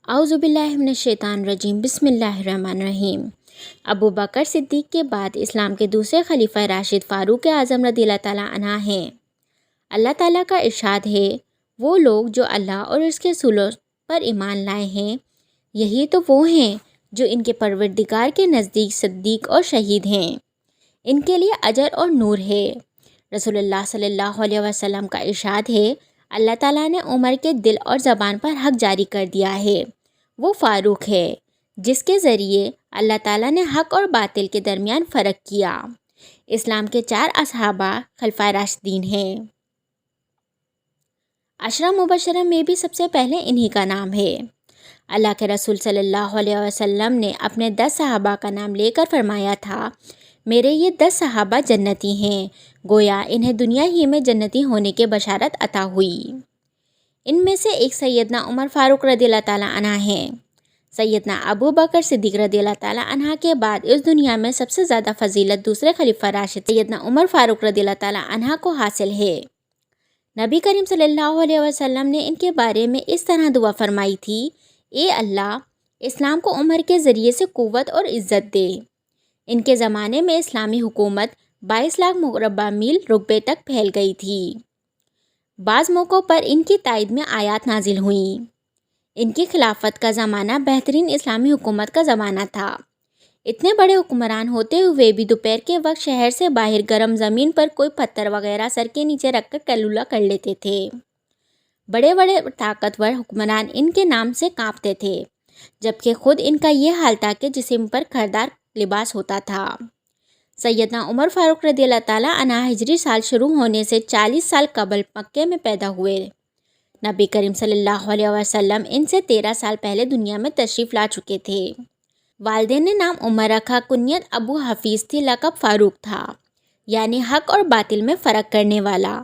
اعوذ باللہ من الشیطان الرجیم بسم اللہ الرحمن الرحیم۔ ابو بکر صدیق کے بعد اسلام کے دوسرے خلیفہ راشد فاروق اعظم رضی اللہ تعالیٰ عنہ ہیں۔ اللہ تعالیٰ کا ارشاد ہے، وہ لوگ جو اللہ اور اس کے رسولوں پر ایمان لائے ہیں، یہی تو وہ ہیں جو ان کے پروردگار کے نزدیک صدیق اور شہید ہیں، ان کے لیے اجر اور نور ہے۔ رسول اللہ صلی اللہ علیہ وسلم کا ارشاد ہے، اللہ تعالیٰ نے عمر کے دل اور زبان پر حق جاری کر دیا ہے۔ وہ فاروق ہے جس کے ذریعے اللہ تعالیٰ نے حق اور باطل کے درمیان فرق کیا۔ اسلام کے 4 اصحابہ خلفائے راشدین ہیں۔ عشرہ مبشرہ میں بھی سب سے پہلے انہی کا نام ہے۔ اللہ کے رسول صلی اللہ علیہ وسلم نے اپنے 10 صحابہ کا نام لے کر فرمایا تھا، میرے یہ 10 صحابہ جنتی ہیں، گویا انہیں دنیا ہی میں جنتی ہونے کی بشارت عطا ہوئی۔ ان میں سے ایک سیدنا عمر فاروق رضی اللہ تعالیٰ عنہ ہیں۔ سیدنا ابو بکر صدیق رضی اللہ تعالیٰ عنہ کے بعد اس دنیا میں سب سے زیادہ فضیلت دوسرے خلیفہ راشد سیدنا عمر فاروق رضی اللہ تعالیٰ عنہ کو حاصل ہے۔ نبی کریم صلی اللہ علیہ وسلم نے ان کے بارے میں اس طرح دعا فرمائی تھی، اے اللہ، اسلام کو عمر کے ذریعے سے قوت اور عزت دے۔ ان کے زمانے میں اسلامی حکومت 22 لاکھ مربع میل رقبے تک پھیل گئی تھی۔ بعض موقعوں پر ان کی تائید میں آیات نازل ہوئیں۔ ان کی خلافت کا زمانہ بہترین اسلامی حکومت کا زمانہ تھا۔ اتنے بڑے حکمران ہوتے ہوئے بھی دوپہر کے وقت شہر سے باہر گرم زمین پر کوئی پتھر وغیرہ سر کے نیچے رکھ کر قیلولہ کر لیتے تھے۔ بڑے بڑے طاقتور حکمران ان کے نام سے کانپتے تھے، جبکہ خود ان کا یہ حال تھا کہ جسم پر کھردار لباس ہوتا تھا۔ سیدنا عمر فاروق رضی اللہ تعالیٰ عنہ ہجری سال شروع ہونے سے 40 سال قبل مکے میں پیدا ہوئے۔ نبی کریم صلی اللہ علیہ وسلم ان سے 13 سال پہلے دنیا میں تشریف لا چکے تھے۔ والدین نے نام عمر رکھا، کنیت ابو حفیظ تھی، لقب فاروق تھا، یعنی حق اور باطل میں فرق کرنے والا۔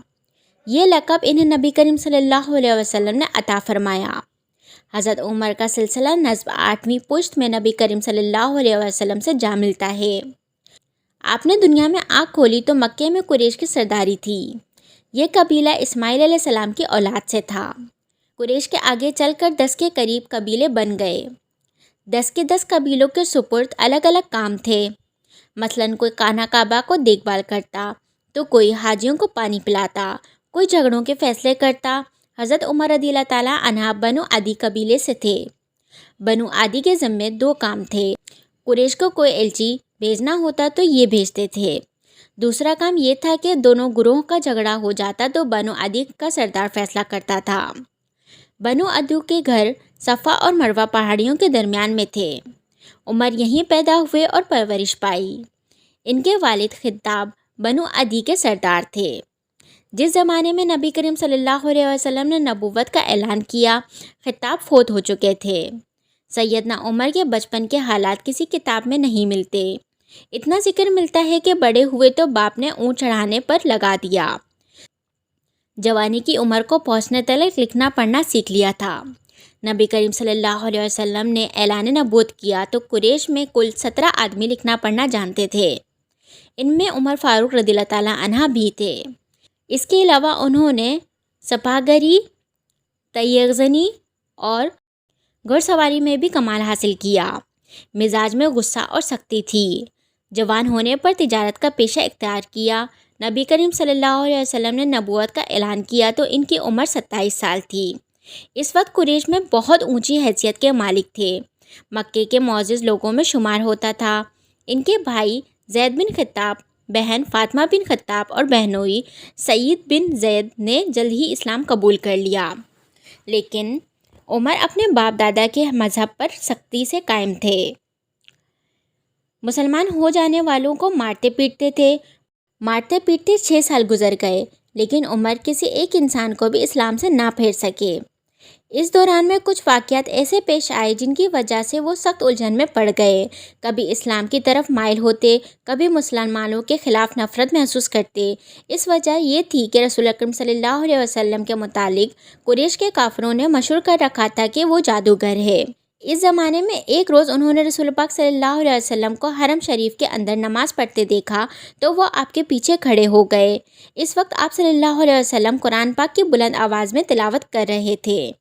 یہ لقب انہیں نبی کریم صلی اللہ علیہ وسلم نے عطا فرمایا۔ حضرت عمر کا سلسلہ نسب 8ویں پشت میں نبی کریم صلی اللہ علیہ وسلم سے جا ملتا ہے۔ آپ نے دنیا میں آنکھ کھولی تو مکے میں قریش کی سرداری تھی۔ یہ قبیلہ اسماعیل علیہ السلام کی اولاد سے تھا۔ قریش کے آگے چل کر 10 کے قریب قبیلے بن گئے۔ 10 کے 10 قبیلوں کے سپرد الگ الگ کام تھے۔ مثلاً کوئی خانہ کعبہ کو دیکھ بھال کرتا، تو کوئی حاجیوں کو پانی پلاتا، کوئی جھگڑوں کے فیصلے کرتا۔ حضرت عمر رضی اللہ تعالیٰ عنہ بنو عدی قبیلے سے تھے۔ بنو عدی کے ذمے 2 کام تھے۔ قریش کو کوئی ایلچی بھیجنا ہوتا تو یہ بھیجتے تھے۔ دوسرا کام یہ تھا کہ دونوں گروہوں کا جھگڑا ہو جاتا تو بنو عدی کا سردار فیصلہ کرتا تھا۔ بنو عدی کے گھر صفا اور مروہ پہاڑیوں کے درمیان میں تھے۔ عمر یہیں پیدا ہوئے اور پرورش پائی۔ ان کے والد خطاب بنو عدی کے سردار تھے۔ جس زمانے میں نبی کریم صلی اللہ علیہ وسلم نے نبوت کا اعلان کیا، خطاب فوت ہو چکے تھے۔ سیدنا عمر کے بچپن کے حالات کسی کتاب میں نہیں ملتے۔ اتنا ذکر ملتا ہے کہ بڑے ہوئے تو باپ نے اونٹ چڑھانے پر لگا دیا۔ جوانی کی عمر کو پہنچنے تلک لکھنا پڑھنا سیکھ لیا تھا۔ نبی کریم صلی اللہ علیہ وسلم نے اعلان نبوت کیا تو قریش میں کل 17 آدمی لکھنا پڑھنا جانتے تھے۔ ان میں عمر فاروق رضی اللہ تعالیٰ عنہ بھی تھے۔ اس کے علاوہ انہوں نے سپاہگری، تیغزنی اور گھڑ سواری میں بھی کمال حاصل کیا۔ مزاج میں غصہ اور سختی تھی۔ جوان ہونے پر تجارت کا پیشہ اختیار کیا۔ نبی کریم صلی اللہ علیہ وسلم نے نبوت کا اعلان کیا تو ان کی عمر 27 سال تھی۔ اس وقت قریش میں بہت اونچی حیثیت کے مالک تھے، مکے کے معزز لوگوں میں شمار ہوتا تھا۔ ان کے بھائی زید بن خطاب، بہن فاطمہ بن خطاب اور بہنوئی سعید بن زید نے جلد ہی اسلام قبول کر لیا، لیکن عمر اپنے باپ دادا کے مذہب پر سختی سے قائم تھے۔ مسلمان ہو جانے والوں کو مارتے پیٹتے تھے۔ مارتے پیٹتے 6 سال گزر گئے، لیکن عمر کسی ایک انسان کو بھی اسلام سے نہ پھیر سکے۔ اس دوران میں کچھ واقعات ایسے پیش آئے جن کی وجہ سے وہ سخت الجھن میں پڑ گئے۔ کبھی اسلام کی طرف مائل ہوتے، کبھی مسلمانوں کے خلاف نفرت محسوس کرتے۔ اس وجہ یہ تھی کہ رسول اکرم صلی اللہ علیہ وسلم کے متعلق قریش کے کافروں نے مشہور کر رکھا تھا کہ وہ جادوگر ہے۔ اس زمانے میں ایک روز انہوں نے رسول پاک صلی اللہ علیہ وسلم کو حرم شریف کے اندر نماز پڑھتے دیکھا تو وہ آپ کے پیچھے کھڑے ہو گئے۔ اس وقت آپ صلی اللہ علیہ وسلم قرآن پاک کی بلند آواز میں تلاوت کر رہے تھے۔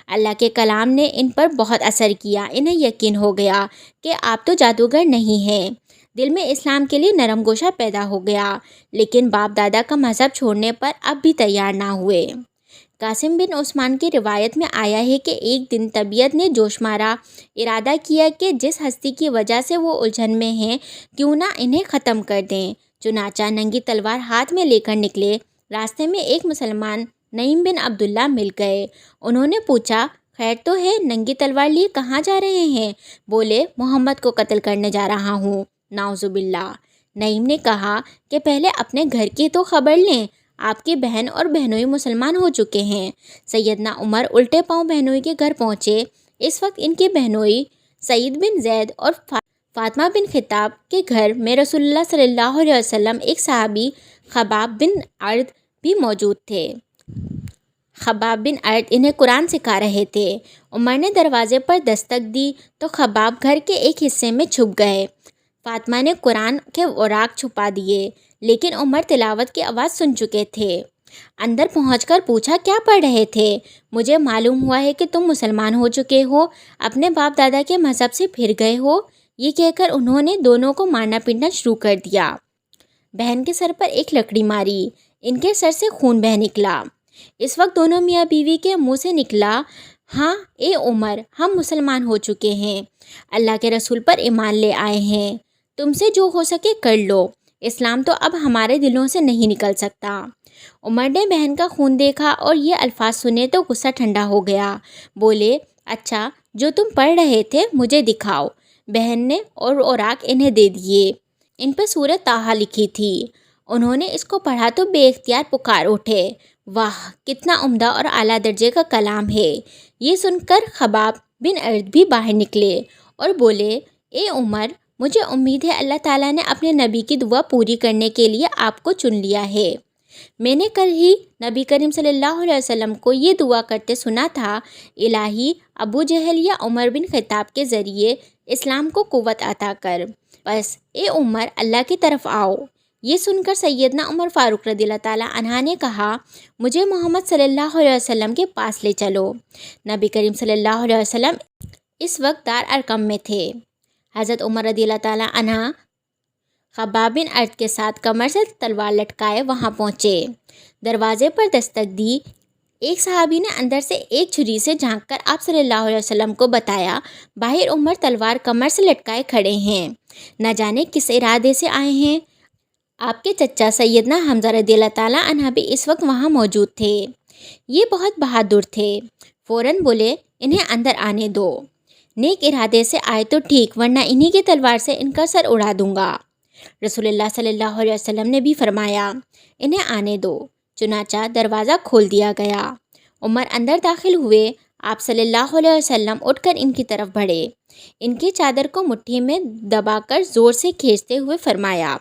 اللہ کے کلام نے ان پر بہت اثر کیا، انہیں یقین ہو گیا کہ آپ تو جادوگر نہیں ہیں۔ دل میں اسلام کے لیے نرم گوشہ پیدا ہو گیا، لیکن باپ دادا کا مذہب چھوڑنے پر اب بھی تیار نہ ہوئے۔ قاسم بن عثمان کی روایت میں آیا ہے کہ ایک دن طبیعت نے جوش مارا ارادہ کیا کہ جس ہستی کی وجہ سے وہ الجھن میں ہیں کیوں نہ انہیں ختم کر دیں۔ چنانچہ ننگی تلوار ہاتھ میں لے کر نکلے۔ راستے میں ایک مسلمان نعیم بن عبداللہ مل گئے۔ انہوں نے پوچھا، خیر تو ہے، ننگی تلوار لیے کہاں جا رہے ہیں؟ بولے، محمد کو قتل کرنے جا رہا ہوں۔ نعوذ باللہ۔ نعیم نے کہا کہ پہلے اپنے گھر کی تو خبر لیں، آپ کی بہن اور بہنوئی مسلمان ہو چکے ہیں۔ سیدنا عمر الٹے پاؤں بہنوئی کے گھر پہنچے۔ اس وقت ان کی بہنوئی سعید بن زید اور فاطمہ بن خطاب کے گھر میں رسول اللہ صلی اللہ علیہ وسلم ایک صحابی خباب بن ارد بھی موجود تھے۔ خباب بن ارد انہیں قرآن سکھا رہے تھے۔ عمر نے دروازے پر دستک دی تو خباب گھر کے ایک حصے میں چھپ گئے۔ فاطمہ نے قرآن کے اوراق چھپا دیے، لیکن عمر تلاوت کی آواز سن چکے تھے۔ اندر پہنچ کر پوچھا، کیا پڑھ رہے تھے؟ مجھے معلوم ہوا ہے کہ تم مسلمان ہو چکے ہو، اپنے باپ دادا کے مذہب سے پھر گئے ہو۔ یہ کہہ کر انہوں نے دونوں کو مارنا پیٹنا شروع کر دیا۔ بہن کے سر پر ایک لکڑی ماری، ان کے سر سے خون بہہ نکلا۔ اس وقت دونوں میاں بیوی کے منہ سے نکلا، ہاں اے عمر، ہم مسلمان ہو چکے ہیں، اللہ کے رسول پر ایمان لے آئے ہیں، تم سے جو ہو سکے کر لو، اسلام تو اب ہمارے دلوں سے نہیں نکل سکتا۔ عمر نے بہن کا خون دیکھا اور یہ الفاظ سنے تو غصہ ٹھنڈا ہو گیا۔ بولے، اچھا جو تم پڑھ رہے تھے مجھے دکھاؤ۔ بہن نے اور اوراق انہیں دے دیے۔ ان پر سورۃ طٰہٰ لکھی تھی۔ انہوں نے اس کو پڑھا تو بے اختیار پکار اٹھے، واہ کتنا عمدہ اور اعلیٰ درجے کا کلام ہے۔ یہ سن کر خباب بن ارد بھی باہر نکلے اور بولے، اے عمر، مجھے امید ہے اللہ تعالیٰ نے اپنے نبی کی دعا پوری کرنے کے لیے آپ کو چن لیا ہے۔ میں نے کل ہی نبی کریم صلی اللہ علیہ وسلم کو یہ دعا کرتے سنا تھا، الہی ابو جہل یا عمر بن خطاب کے ذریعے اسلام کو قوت عطا کر، بس اے عمر اللہ کی طرف آؤ۔ یہ سن کر سیدنا عمر فاروق رضی اللہ تعالیٰ عنہ نے کہا، مجھے محمد صلی اللہ علیہ وسلم کے پاس لے چلو۔ نبی کریم صلی اللہ علیہ وسلم اس وقت دار ارقم میں تھے۔ حضرت عمر رضی اللہ تعالیٰ عنہ خباب بن ارد کے ساتھ کمر سے تلوار لٹکائے وہاں پہنچے۔ دروازے پر دستک دی۔ ایک صحابی نے اندر سے ایک چھری سے جھانک کر آپ صلی اللہ علیہ وسلم کو بتایا، باہر عمر تلوار کمر سے لٹکائے کھڑے ہیں، نہ جانے کس ارادے سے آئے ہیں۔ آپ کے چچا سیدنا حمزہ رضی اللہ تعالیٰ عنہ بھی اس وقت وہاں موجود تھے۔ یہ بہت بہادر تھے، فوراً بولے، انہیں اندر آنے دو، نیک ارادے سے آئے تو ٹھیک، ورنہ انہی کی تلوار سے ان کا سر اڑا دوں گا۔ رسول اللہ صلی اللہ علیہ وسلم نے بھی فرمایا، انہیں آنے دو۔ چنانچہ دروازہ کھول دیا گیا۔ عمر اندر داخل ہوئے۔ آپ صلی اللہ علیہ وسلم اٹھ کر ان کی طرف بڑھے، ان کی چادر کو مٹھی میں دبا کر زور سے کھینچتے ہوئے فرمایا،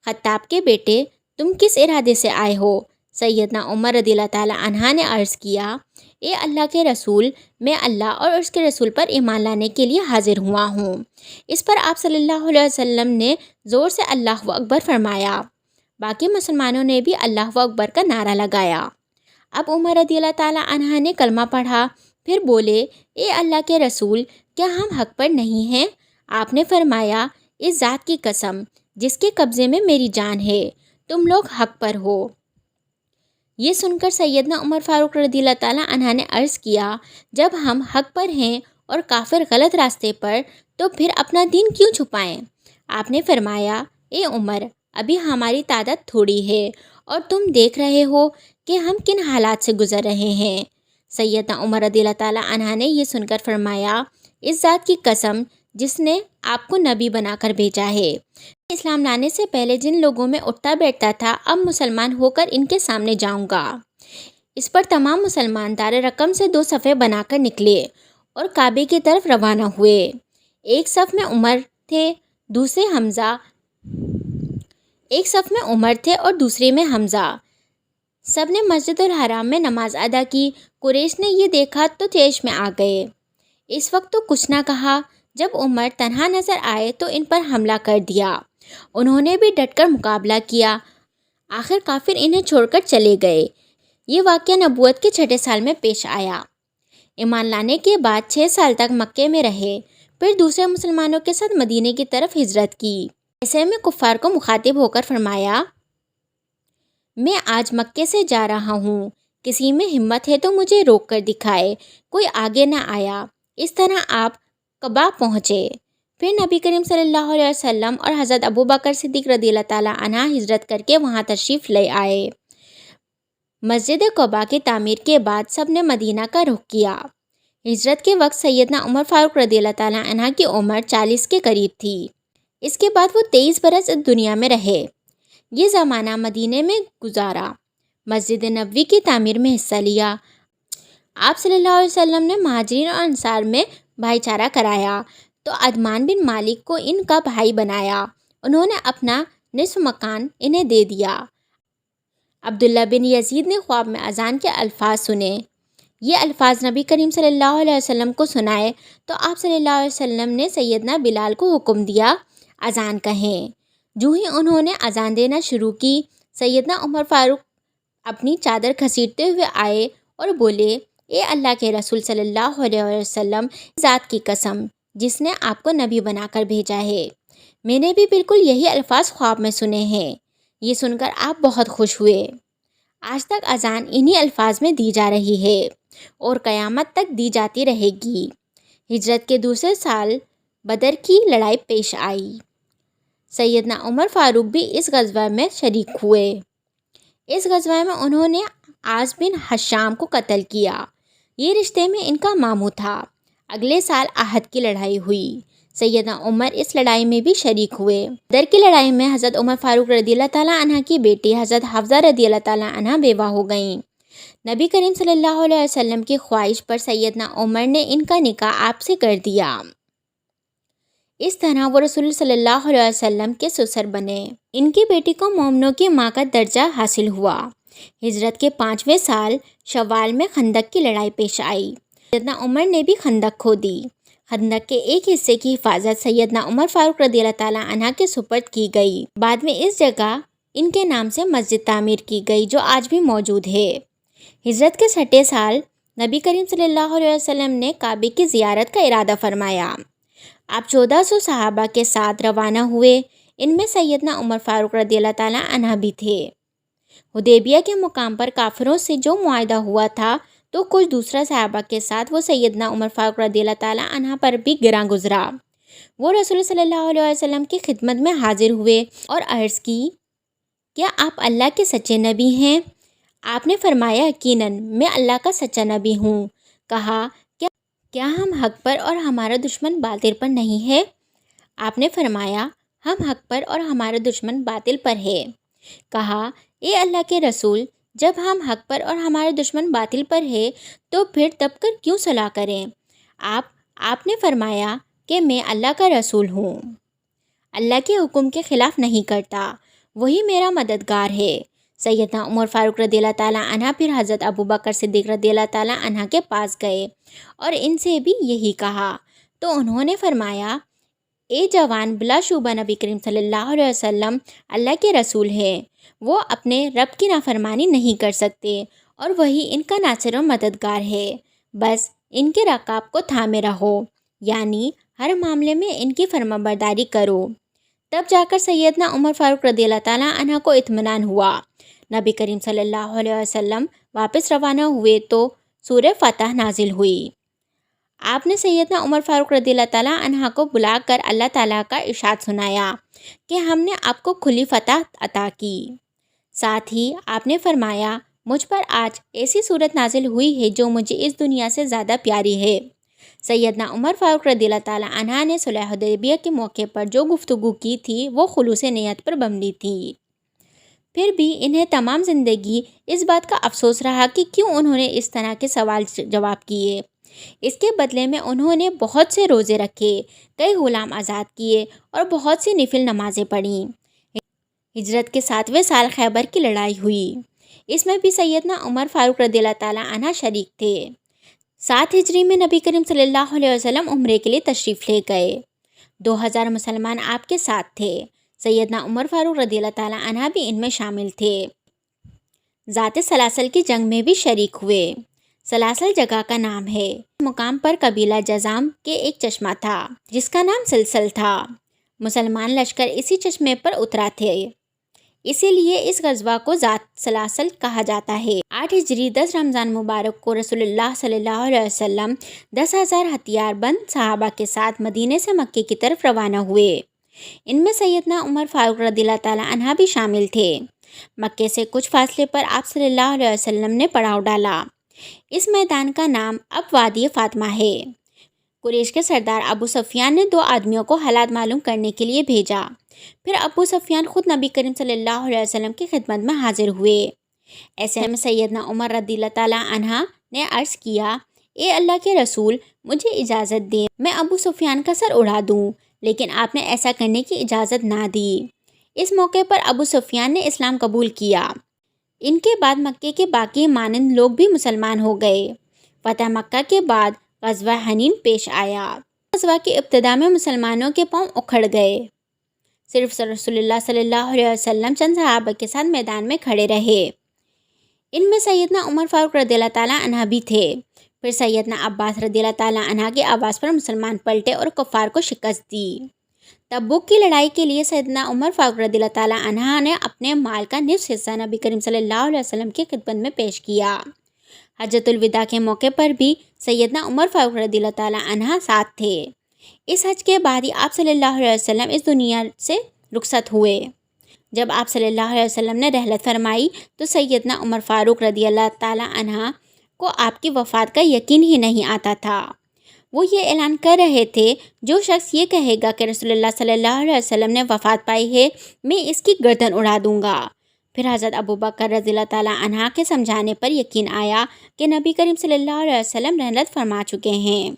خطاب کے بیٹے، تم کس ارادے سے آئے ہو؟ سیدنا عمر رضی اللہ تعالیٰ عنہ نے عرض کیا، اے اللہ کے رسول، میں اللہ اور اس کے رسول پر ایمان لانے کے لیے حاضر ہوا ہوں۔ اس پر آپ صلی اللہ علیہ وسلم نے زور سے اللہ اکبر فرمایا۔ باقی مسلمانوں نے بھی اللہ اکبر کا نعرہ لگایا۔ اب عمر رضی اللہ تعالیٰ عنہ نے کلمہ پڑھا، پھر بولے، اے اللہ کے رسول، کیا ہم حق پر نہیں ہیں؟ آپ نے فرمایا، اس ذات کی قسم جس کے قبضے میں میری جان ہے، تم لوگ حق پر ہو۔ یہ سن کر سیدنا عمر فاروق رضی اللہ تعالیٰ عنہ نے عرض کیا، جب ہم حق پر ہیں اور کافر غلط راستے پر، تو پھر اپنا دین کیوں چھپائیں؟ آپ نے فرمایا، اے عمر، ابھی ہماری تعداد تھوڑی ہے اور تم دیکھ رہے ہو کہ ہم کن حالات سے گزر رہے ہیں۔ سیدنا عمر رضی اللہ تعالیٰ عنہ نے یہ سن کر فرمایا، اس ذات کی قسم جس نے آپ کو نبی بنا کر بھیجا ہے، اسلام لانے سے پہلے جن لوگوں میں اٹھتا بیٹھتا تھا، اب مسلمان ہو کر ان کے سامنے جاؤں گا۔ اس پر تمام مسلمان دار رقم سے 2 صفیں بنا کر نکلے اور کعبے کی طرف روانہ ہوئے۔ ایک صف میں عمر تھے اور دوسری میں حمزہ۔ سب نے مسجد الحرام میں نماز ادا کی۔ قریش نے یہ دیکھا تو طیش میں آ گئے۔ اس وقت تو کچھ نہ کہا۔ جب عمر تنہا نظر آئے تو ان پر حملہ کر دیا۔ انہوں نے بھی ڈٹ کر مقابلہ کیا۔ آخر کافر انہیں چھوڑ کر چلے گئے۔ یہ واقعہ نبوت کے 6 سال میں پیش آیا۔ ایمان لانے کے بعد 6 سال تک مکے میں رہے، پھر دوسرے مسلمانوں کے ساتھ مدینے کی طرف ہجرت کی۔ ایسے میں کفار کو مخاطب ہو کر فرمایا، میں آج مکے سے جا رہا ہوں، کسی میں ہمت ہے تو مجھے روک کر دکھائے۔ کوئی آگے نہ آیا۔ اس طرح آپ قباء پہنچے۔ پھر نبی کریم صلی اللہ علیہ وسلم اور حضرت ابوبکر صدیق رضی اللہ تعالیٰ عنہ ہجرت کر کے وہاں تشریف لے آئے۔ مسجد قباء کی تعمیر کے بعد سب نے مدینہ کا رخ کیا۔ ہجرت کے وقت سیدنا عمر فاروق رضی اللہ تعالیٰ عنہ کی عمر 40 کے قریب تھی۔ اس کے بعد وہ 23 برس اس دنیا میں رہے۔ یہ زمانہ مدینے میں گزارا، مسجد نبوی کی تعمیر میں حصہ لیا۔ آپ صلی اللہ علیہ وسلم نے مہاجرین اور انصار میں بھائی چارہ کرایا تو عدمان بن مالک کو ان کا بھائی بنایا۔ انہوں نے اپنا نصف مکان انہیں دے دیا۔ عبداللہ بن یزید نے خواب میں اذان کے الفاظ سنے۔ یہ الفاظ نبی کریم صلی اللہ علیہ وسلم کو سنائے تو آپ صلی اللہ علیہ وسلم نے سیدنا بلال کو حکم دیا اذان کہیں۔ جو ہی انہوں نے اذان دینا شروع کی، سیدنا عمر فاروق اپنی چادر گھسیٹتے ہوئے آئے اور بولے، اے اللہ کے رسول صلی اللہ علیہ وسلم، ذات کی قسم جس نے آپ کو نبی بنا کر بھیجا ہے، میں نے بھی بالکل یہی الفاظ خواب میں سنے ہیں۔ یہ سن کر آپ بہت خوش ہوئے۔ آج تک اذان انہی الفاظ میں دی جا رہی ہے اور قیامت تک دی جاتی رہے گی۔ ہجرت کے دوسرے سال بدر کی لڑائی پیش آئی۔ سیدنا عمر فاروق بھی اس غزوہ میں شریک ہوئے۔ اس غزوہ میں انہوں نے عاص بن ہشام کو قتل کیا۔ یہ رشتے میں ان کا ماموں تھا۔ اگلے سال احد کی لڑائی ہوئی۔ سیدنا عمر اس لڑائی میں بھی شریک ہوئے۔ بدر کی لڑائی میں حضرت عمر فاروق رضی اللہ تعالیٰ عنہ کی بیٹی حضرت حفصہ رضی اللہ تعالیٰ عنہ بیوہ ہو گئیں۔ نبی کریم صلی اللہ علیہ وسلم کی خواہش پر سیدنا عمر نے ان کا نکاح آپ سے کر دیا۔ اس طرح وہ رسول صلی اللہ علیہ وسلم کے سسر بنے۔ ان کی بیٹی کو مومنوں کی ماں کا درجہ حاصل ہوا۔ ہجرت کے 5ویں سال شوال میں خندق کی لڑائی پیش آئی۔ سیدنا عمر نے بھی خندق کھودی۔ خندق کے ایک حصے کی حفاظت سیدنا عمر فاروق رضی اللہ تعالیٰ عنہ کے سپرد کی گئی۔ بعد میں اس جگہ ان کے نام سے مسجد تعمیر کی گئی جو آج بھی موجود ہے۔ ہجرت کے 6 سال نبی کریم صلی اللہ علیہ وسلم نے کعبے کی زیارت کا ارادہ فرمایا۔ آپ 1400 صحابہ کے ساتھ روانہ ہوئے۔ ان میں سیدنا عمر فاروق رضی اللہ تعالیٰ عنہ بھی تھے۔ حدیبیہ کے مقام پر کافروں سے جو معاہدہ ہوا تھا تو کچھ دوسرا صحابہ کے ساتھ وہ سیدنا عمر فاروق رضی اللہ تعالیٰ عنہ پر بھی گراں گزرا۔ وہ رسول صلی اللہ علیہ وسلم کی خدمت میں حاضر ہوئے اور عرض کی، کیا آپ اللہ کے سچے نبی ہیں؟ آپ نے فرمایا، یقیناً میں اللہ کا سچا نبی ہوں۔ کہا، کیا ہم حق پر اور ہمارا دشمن باطل پر نہیں ہے؟ آپ نے فرمایا، ہم حق پر اور ہمارا دشمن باطل پر ہے۔ کہا، اے اللہ کے رسول، جب ہم حق پر اور ہمارا دشمن باطل پر ہے تو پھر دب کر کیوں صلح کریں؟ آپ نے فرمایا کہ میں اللہ کا رسول ہوں، اللہ کے حکم کے خلاف نہیں کرتا، وہی میرا مددگار ہے۔ سیدنا عمر فاروق رضی اللہ تعالیٰ عنہ پھر حضرت ابوبکر صدیق رضی اللہ تعالیٰ عنہ کے پاس گئے اور ان سے بھی یہی کہا تو انہوں نے فرمایا، اے جوان، بلا شبہ نبی کریم صلی اللہ علیہ وسلم اللہ کے رسول ہیں۔ وہ اپنے رب کی نافرمانی نہیں کر سکتے اور وہی ان کا ناصر و مددگار ہے۔ بس ان کے رکاب کو تھامے رہو، یعنی ہر معاملے میں ان کی فرمانبرداری کرو۔ تب جا کر سیدنا عمر فاروق رضی اللہ تعالیٰ عنہ کو اطمینان ہوا۔ نبی کریم صلی اللہ علیہ وسلم واپس روانہ ہوئے تو سورہ فتح نازل ہوئی۔ آپ نے سیدنا عمر فاروق رضی اللہ تعالیٰ عنہ کو بلا کر اللہ تعالیٰ کا ارشاد سنایا کہ ہم نے آپ کو کھلی فتح عطا کی۔ ساتھ ہی آپ نے فرمایا، مجھ پر آج ایسی صورت نازل ہوئی ہے جو مجھے اس دنیا سے زیادہ پیاری ہے۔ سیدنا عمر فاروق رضی اللہ تعالیٰ عنہ نے صلح حدیبیہ کے موقع پر جو گفتگو کی تھی وہ خلوص نیت پر مبنی تھی۔ پھر بھی انہیں تمام زندگی اس بات کا افسوس رہا کہ کیوں انہوں نے اس طرح کے سوال جواب کیے۔ اس کے بدلے میں انہوں نے بہت سے روزے رکھے، کئی غلام آزاد کیے اور بہت سی نفل نمازیں پڑھیں۔ ہجرت کے 7ویں سال خیبر کی لڑائی ہوئی۔ اس میں بھی سیدنا عمر فاروق رضی اللہ تعالیٰ عنہ شریک تھے۔ 7 ہجری میں نبی کریم صلی اللہ علیہ وسلم عمرے کے لیے تشریف لے گئے۔ 2000 مسلمان آپ کے ساتھ تھے۔ سیدنا عمر فاروق رضی اللہ تعالیٰ عنہ بھی ان میں شامل تھے۔ ذات سلاسل کی جنگ میں بھی شریک ہوئے۔ سلاسل جگہ کا نام ہے۔ مقام پر قبیلہ جذام کے ایک چشمہ تھا جس کا نام سلسل تھا۔ مسلمان لشکر اسی چشمے پر اترا تھے، اسی لیے اس غزوہ کو ذات سلاسل کہا جاتا ہے۔ 8 ہجری 10 رمضان مبارک کو رسول اللہ صلی اللہ علیہ وسلم 10,000 ہتھیار بند صحابہ کے ساتھ مدینے سے مکے کی طرف روانہ ہوئے۔ ان میں سیدنا عمر فاروق رضی اللہ تعالیٰ عنہ بھی شامل تھے۔ مکے سے کچھ فاصلے پر آپ صلی اللہ علیہ وسلم نے پڑاؤ ڈالا۔ اس میدان کا نام اب وادی فاطمہ ہے۔ قریش کے سردار ابو سفیان نے 2 آدمیوں کو حالات معلوم کرنے کے لیے بھیجا۔ پھر ابو سفیان خود نبی کریم صلی اللہ علیہ وسلم کی خدمت میں حاضر ہوئے۔ ایسے میں سیدنا عمر رضی اللہ تعالیٰ عنہ نے عرض کیا، اے اللہ کے رسول، مجھے اجازت دیں میں ابو سفیان کا سر اڑا دوں، لیکن آپ نے ایسا کرنے کی اجازت نہ دی۔ اس موقع پر ابو سفیان نے اسلام قبول کیا۔ ان کے بعد مکے کے باقی مانند لوگ بھی مسلمان ہو گئے۔ فتح مکہ کے بعد غزوہ حنین پیش آیا۔ غزوہ کی ابتدا میں مسلمانوں کے پاؤں اکھڑ گئے۔ صرف رسول اللہ صلی اللہ علیہ وسلم چند صحابہ کے ساتھ میدان میں کھڑے رہے۔ ان میں سیدنا عمر فاروق رضی اللہ تعالیٰ عنہ بھی تھے۔ پھر سیدنا عباس رضی اللہ تعالیٰ عنہ کی آواز پر مسلمان پلٹے اور کفار کو شکست دی۔ تبوک کی لڑائی کے لیے سیدنا عمر فاروق رضی اللہ تعالیٰ عنہ نے اپنے مال کا نصف حصہ نبی کریم صلی اللہ علیہ وسلم کی خدمت میں پیش کیا۔ حجۃ الوداع کے موقع پر بھی سیدنا عمر فاروق رضی اللہ تعالیٰ عنہ ساتھ تھے۔ اس حج کے بعد ہی آپ صلی اللہ علیہ وسلم اس دنیا سے رخصت ہوئے۔ جب آپ صلی اللہ علیہ وسلم نے رحلت فرمائی تو سیدنا عمر فاروق رضی اللہ تعالیٰ عنہ کو آپ کی وفات کا یقین ہی نہیں آتا تھا۔ وہ یہ اعلان کر رہے تھے، جو شخص یہ کہے گا کہ رسول اللہ صلی اللہ علیہ وسلم نے وفات پائی ہے، میں اس کی گردن اڑا دوں گا۔ پھر حضرت ابوبکر رضی اللہ تعالیٰ عنہ کے سمجھانے پر یقین آیا کہ نبی کریم صلی اللہ علیہ وسلم رحلت فرما چکے ہیں۔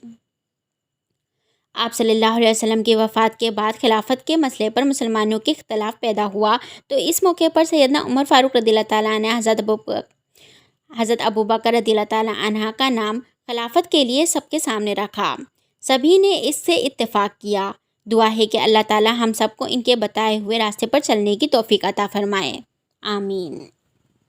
آپ صلی اللہ علیہ وسلم کی وفات کے بعد خلافت کے مسئلے پر مسلمانوں کے اختلاف پیدا ہوا، تو اس موقع پر سیدنا عمر فاروق رضی اللہ تعالیٰ عنہ حضرت ابوبکر رضی اللہ تعالیٰ عنہ کا نام خلافت کے لیے سب کے سامنے رکھا۔ سبھی نے اس سے اتفاق کیا۔ دعا ہے کہ اللہ تعالیٰ ہم سب کو ان کے بتائے ہوئے راستے پر چلنے کی توفیق عطا فرمائے۔ آمین۔